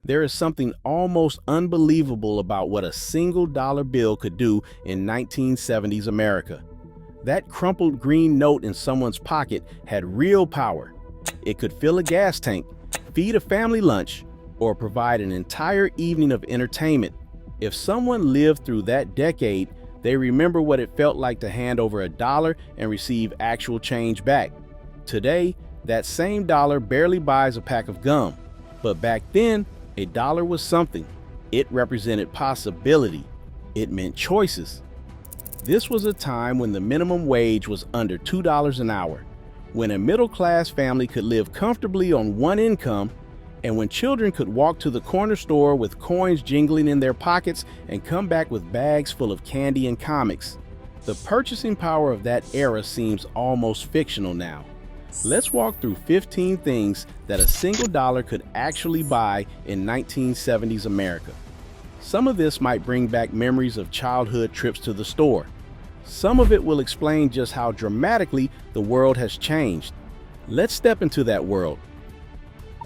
There is something almost unbelievable about what a single dollar bill could do in 1970s America. That crumpled green note in someone's pocket had real power. It could fill a gas tank, feed a family lunch, or provide an entire evening of entertainment. If someone lived through that decade, they remember what it felt like to hand over a dollar and receive actual change back. Today, that same dollar barely buys a pack of gum. But back then, a dollar was something. It represented possibility. It meant choices. This was a time when the minimum wage was under $2 an hour, when a middle-class family could live comfortably on one income, and when children could walk to the corner store with coins jingling in their pockets and come back with bags full of candy and comics. The purchasing power of that era seems almost fictional now. Let's walk through 15 things that a single dollar could actually buy in 1970s America. Some of this might bring back memories of childhood trips to the store. Some of it will explain just how dramatically the world has changed. Let's step into that world.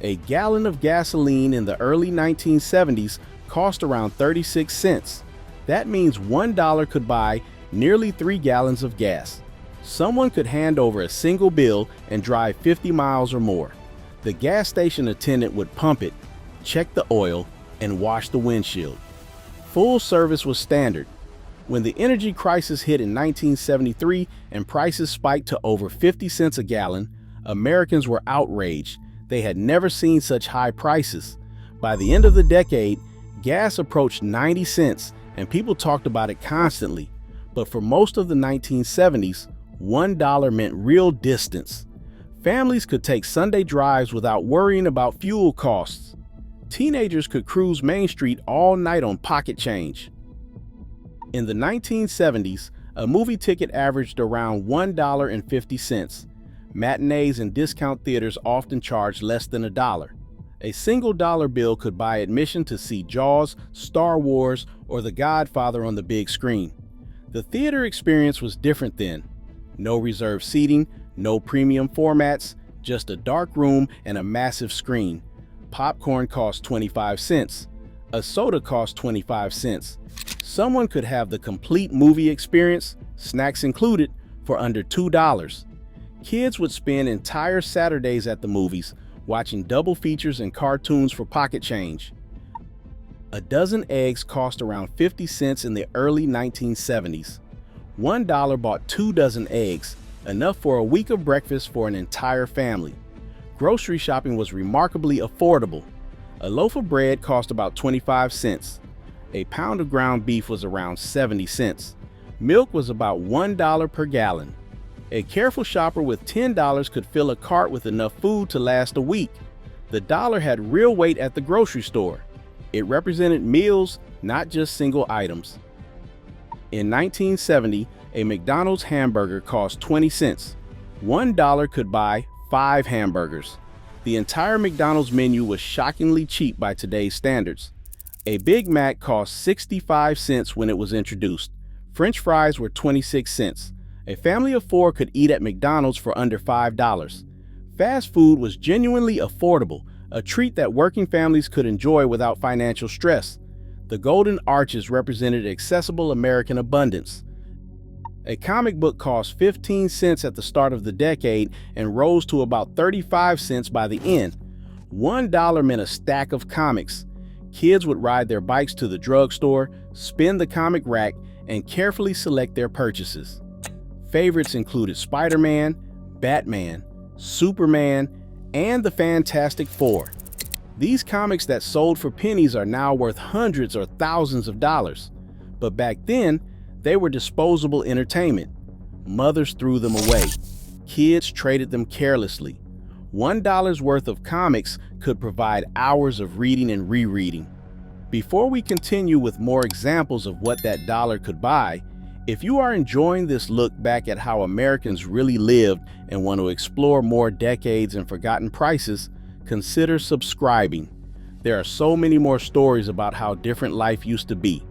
A gallon of gasoline in the early 1970s cost around 36 cents. That means $1 could buy nearly 3 gallons of gas. Someone could hand over a single bill and drive 50 miles or more. The gas station attendant would pump it, check the oil, and wash the windshield. Full service was standard. When the energy crisis hit in 1973 and prices spiked to over 50 cents a gallon, Americans were outraged. They had never seen such high prices. By the end of the decade, gas approached 90 cents and people talked about it constantly. But for most of the 1970s, $1 meant real distance. Families could take Sunday drives without worrying about fuel costs. Teenagers could cruise Main Street all night on pocket change. In the 1970s, a movie ticket averaged around $1.50. Matinees and discount theaters often charged less than $1. A single dollar bill could buy admission to see Jaws, Star Wars, or The Godfather on the big screen. The theater experience was different then. No reserved seating, no premium formats, just a dark room and a massive screen. Popcorn cost 25 cents. A soda cost 25 cents. Someone could have the complete movie experience, snacks included, for under $2. Kids would spend entire Saturdays at the movies, watching double features and cartoons for pocket change. A dozen eggs cost around 50 cents in the early 1970s. $1 bought 2 dozen eggs, enough for a week of breakfast for an entire family. Grocery shopping was remarkably affordable. A loaf of bread cost about 25 cents. A pound of ground beef was around 70 cents. Milk was about $1 per gallon. A careful shopper with $10 could fill a cart with enough food to last a week. The dollar had real weight at the grocery store. It represented meals, not just single items. In 1970, a McDonald's hamburger cost 20 cents. $1 could buy 5 hamburgers. The entire McDonald's menu was shockingly cheap by today's standards. A Big Mac cost 65 cents when it was introduced. French fries were 26 cents. A family of 4 could eat at McDonald's for under $5. Fast food was genuinely affordable, a treat that working families could enjoy without financial stress. The Golden Arches represented accessible American abundance. A comic book cost 15 cents at the start of the decade and rose to about 35 cents by the end. $1 meant a stack of comics. Kids would ride their bikes to the drugstore, spin the comic rack, and carefully select their purchases. Favorites included Spider-Man, Batman, Superman, and the Fantastic Four. These comics that sold for pennies are now worth hundreds or thousands of dollars. But back then, they were disposable entertainment. Mothers threw them away. Kids traded them carelessly. $1 worth of comics could provide hours of reading and rereading. Before we continue with more examples of what that dollar could buy, if you are enjoying this look back at how Americans really lived and want to explore more decades and forgotten prices, consider subscribing. There are so many more stories about how different life used to be.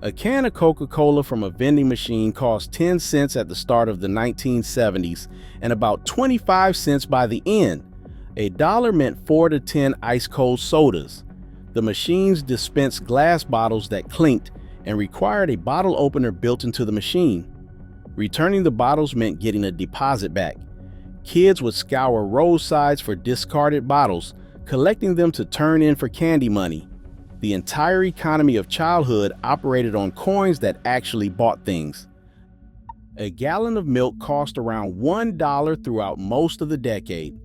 A can of Coca-Cola from a vending machine cost 10 cents at the start of the 1970s and about 25 cents by the end. A dollar meant 4 to 10 ice-cold sodas. The machines dispensed glass bottles that clinked and required a bottle opener built into the machine. Returning the bottles meant getting a deposit back. Kids would scour roadsides for discarded bottles, collecting them to turn in for candy money. The entire economy of childhood operated on coins that actually bought things. A gallon of milk cost around $1 throughout most of the decade.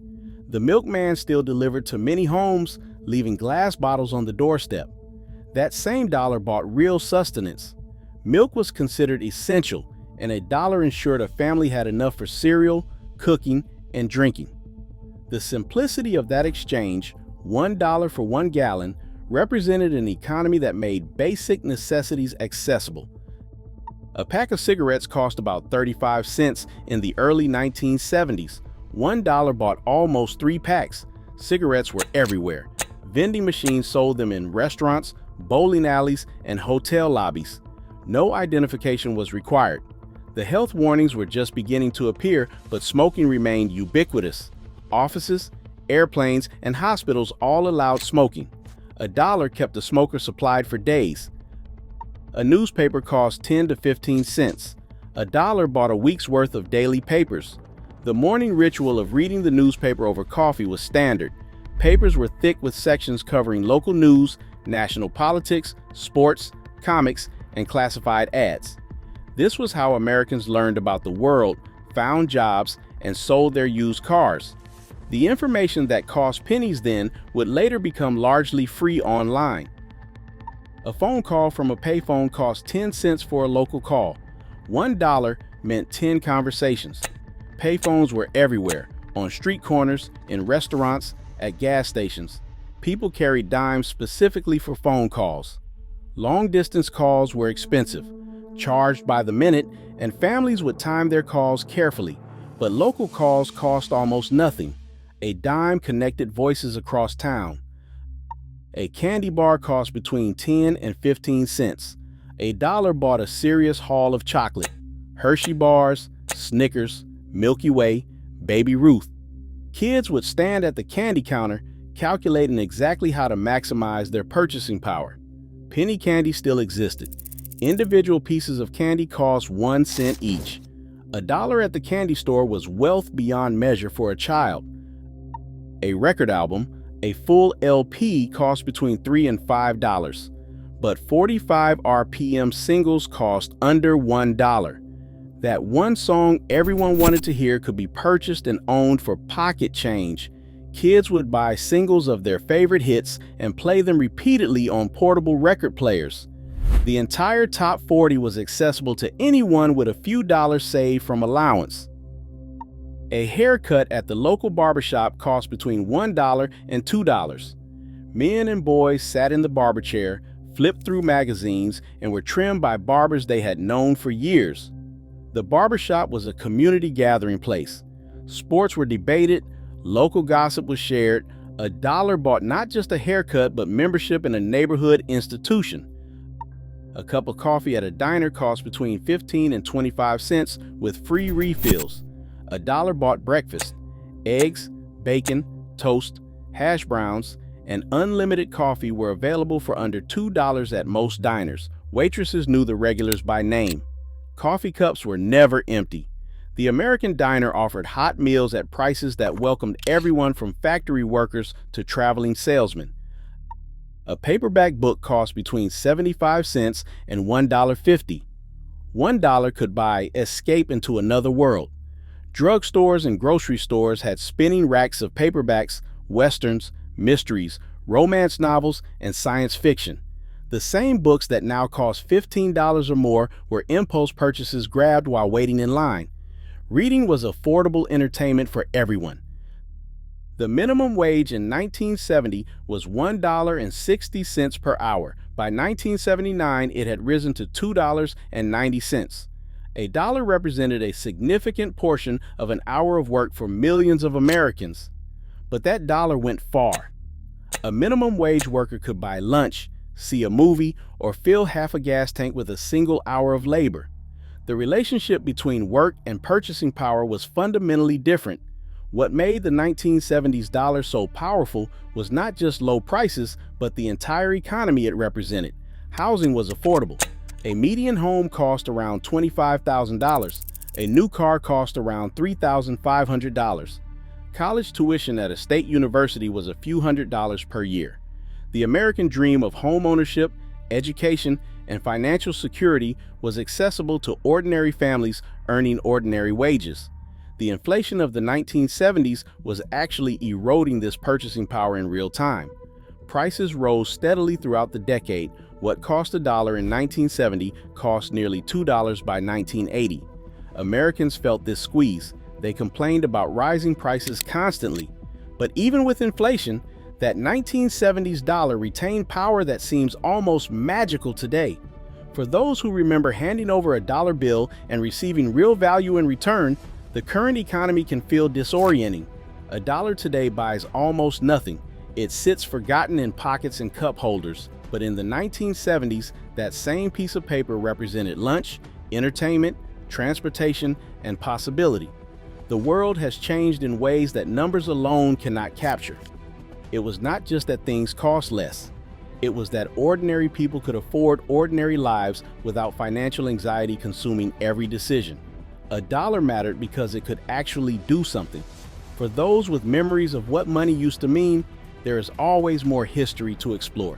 The milkman still delivered to many homes, leaving glass bottles on the doorstep. That same dollar bought real sustenance. Milk was considered essential, and a dollar ensured a family had enough for cereal, cooking, and drinking. The simplicity of that exchange, $1 for 1 gallon, represented an economy that made basic necessities accessible. A pack of cigarettes cost about 35 cents in the early 1970s. $1 bought almost 3 packs. Cigarettes were everywhere. Vending machines sold them in restaurants, bowling alleys, and hotel lobbies. No identification was required. The health warnings were just beginning to appear, but smoking remained ubiquitous. Offices, airplanes, and hospitals all allowed smoking. A dollar kept the smoker supplied for days. A newspaper cost 10 to 15 cents. A dollar bought a week's worth of daily papers. The morning ritual of reading the newspaper over coffee was standard. Papers were thick with sections covering local news, national politics, sports, comics, and classified ads. This was how Americans learned about the world, found jobs, and sold their used cars. The information that cost pennies then would later become largely free online. A phone call from a payphone cost 10 cents for a local call. $1 meant 10 conversations. Payphones were everywhere, on street corners, in restaurants, at gas stations. People carried dimes specifically for phone calls. Long-distance calls were expensive, charged by the minute, and families would time their calls carefully. But local calls cost almost nothing. A dime connected voices across town. A candy bar cost between 10 and 15 cents. A dollar bought a serious haul of chocolate. Hershey bars, Snickers, Milky Way, Baby Ruth. Kids would stand at the candy counter, calculating exactly how to maximize their purchasing power. Penny candy still existed. Individual pieces of candy cost 1 cent each. A dollar at the candy store was wealth beyond measure for a child. A record album, a full LP, cost between $3 and $5, but 45 RPM singles cost under $1. That one song everyone wanted to hear could be purchased and owned for pocket change. Kids would buy singles of their favorite hits and play them repeatedly on portable record players. The entire top 40 was accessible to anyone with a few dollars saved from allowance. A haircut at the local barbershop cost between $1 and $2. Men and boys sat in the barber chair, flipped through magazines, and were trimmed by barbers they had known for years. The barbershop was a community gathering place. Sports were debated, local gossip was shared. A dollar bought not just a haircut, but membership in a neighborhood institution. A cup of coffee at a diner cost between 15 and 25 cents with free refills. A dollar bought breakfast. Eggs, bacon, toast, hash browns, and unlimited coffee were available for under $2 at most diners. Waitresses knew the regulars by name. Coffee cups were never empty. The American diner offered hot meals at prices that welcomed everyone from factory workers to traveling salesmen. A paperback book cost between 75 cents and $1.50. $1 could buy Escape into Another World. Drugstores and grocery stores had spinning racks of paperbacks, westerns, mysteries, romance novels, and science fiction. The same books that now cost $15 or more were impulse purchases grabbed while waiting in line. Reading was affordable entertainment for everyone. The minimum wage in 1970 was $1.60 per hour. By 1979, it had risen to $2.90. A dollar represented a significant portion of an hour of work for millions of Americans. But that dollar went far. A minimum wage worker could buy lunch, see a movie, or fill half a gas tank with a single hour of labor. The relationship between work and purchasing power was fundamentally different. What made the 1970s dollar so powerful was not just low prices, but the entire economy it represented. Housing was affordable. A median home cost around $25,000. A new car cost around $3,500. College tuition at a state university was a few $100s per year. The American dream of home ownership, education, and financial security was accessible to ordinary families earning ordinary wages. The inflation of the 1970s was actually eroding this purchasing power in real time. Prices rose steadily throughout the decade. What cost $1 in 1970 cost nearly $2 by 1980. Americans felt this squeeze. They complained about rising prices constantly. But even with inflation, that 1970s dollar retained power that seems almost magical today. For those who remember handing over a dollar bill and receiving real value in return, the current economy can feel disorienting. A dollar today buys almost nothing. It sits forgotten in pockets and cup holders. But in the 1970s, that same piece of paper represented lunch, entertainment, transportation, and possibility. The world has changed in ways that numbers alone cannot capture. It was not just that things cost less. It was that ordinary people could afford ordinary lives without financial anxiety consuming every decision. A dollar mattered because it could actually do something. For those with memories of what money used to mean, there is always more history to explore.